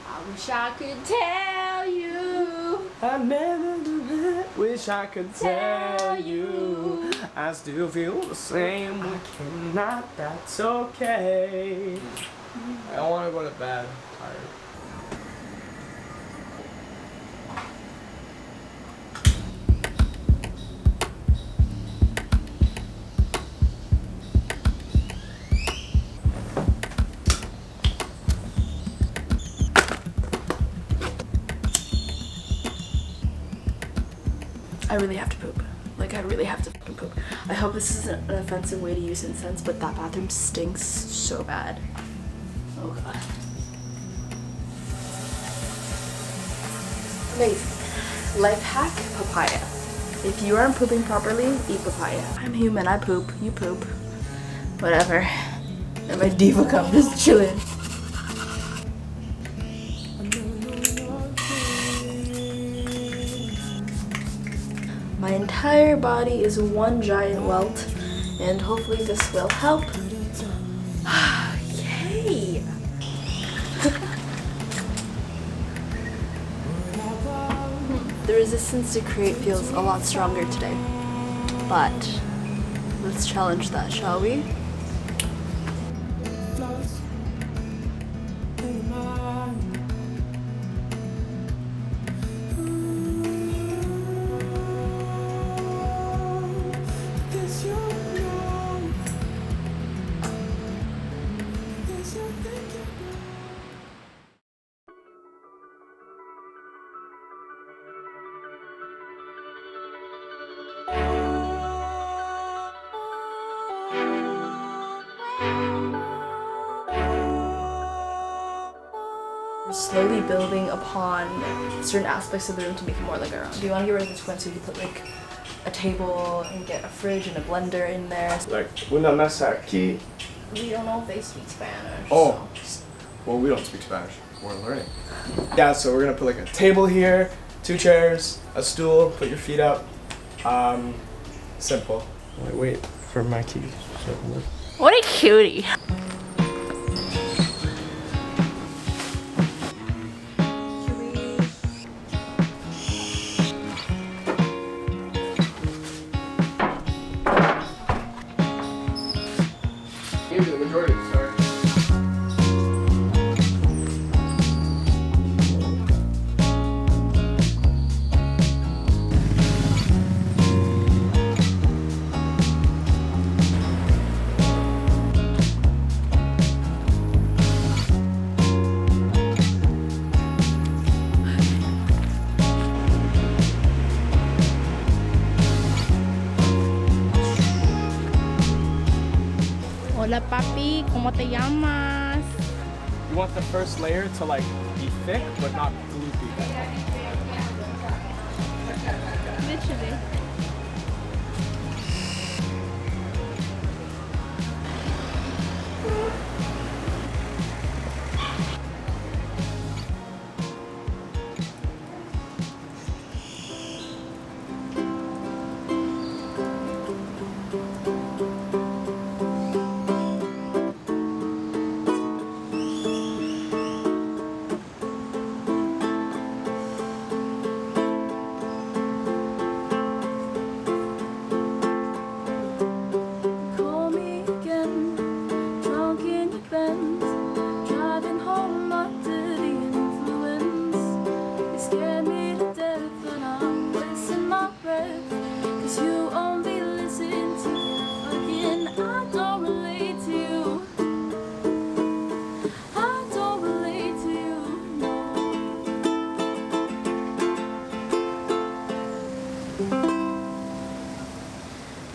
I wish I could tell you. I never wish I could tell you. I still feel the same. We cannot. That's okay. I don't want to go to bed. I'm tired. I really have to poop. Like, I really have to fucking poop. I hope this isn't an offensive way to use incense, but that bathroom stinks so bad. Oh god. Amazing. Life hack, papaya. If you aren't pooping properly, eat papaya. I'm human, I poop, you poop. Whatever. And my diva cup just chilling. My entire body is one giant welt, and hopefully this will help. Yay! The resistance to create feels a lot stronger today, but let's challenge that, shall we? We're slowly building upon certain aspects of the room to make it more like our own. Do you want to get rid of this one so you can put like a table and get a fridge and a blender in there? Like, una mesa aquí. We don't know if they speak Spanish. Oh, well, we don't speak Spanish. We're learning. Yeah, so we're gonna put like a table here, 2 chairs, a stool, put your feet up. Simple. Wait for my keys. What a cutie. The majority, sorry. Hola papi, ¿cómo te llamas? You want the first layer to like be thick but not gloopy. Literally.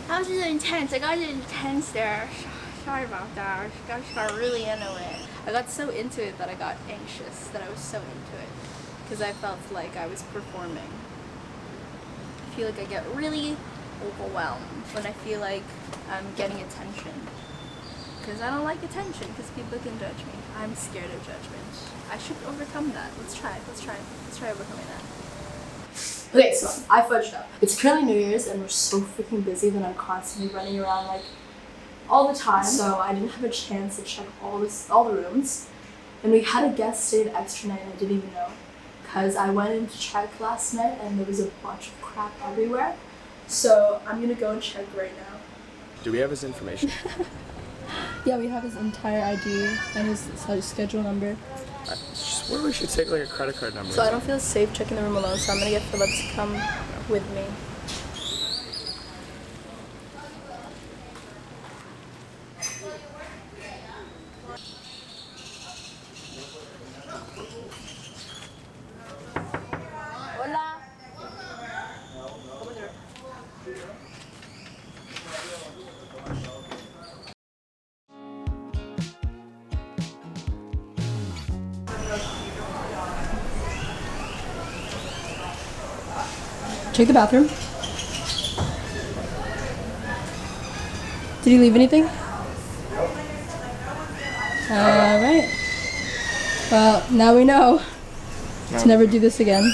That was really intense. I got intense there. Sorry about that. I just got really into it. I got so into it that I got anxious, that I was so into it. Because I felt like I was performing. I feel like I get really overwhelmed when I feel like I'm getting attention. Because I don't like attention, because people can judge me. I'm scared of judgment. I should overcome that. Let's try overcoming that. Okay, so I fudged up. It's currently New Year's and we're so freaking busy that I'm constantly running around like all the time. So I didn't have a chance to check all the rooms. And we had a guest stay an extra night and I didn't even know. Because I went in to check last night and there was a bunch of crap everywhere. So I'm gonna go and check right now. Do we have his information? Yeah, we have his entire ID and his schedule number. I swear we should take like a credit card number. So I don't feel safe checking the room alone, so I'm gonna get Philip to come with me. Hola. Check the bathroom. Did he leave anything? Alright. Well, now we know to never do this again.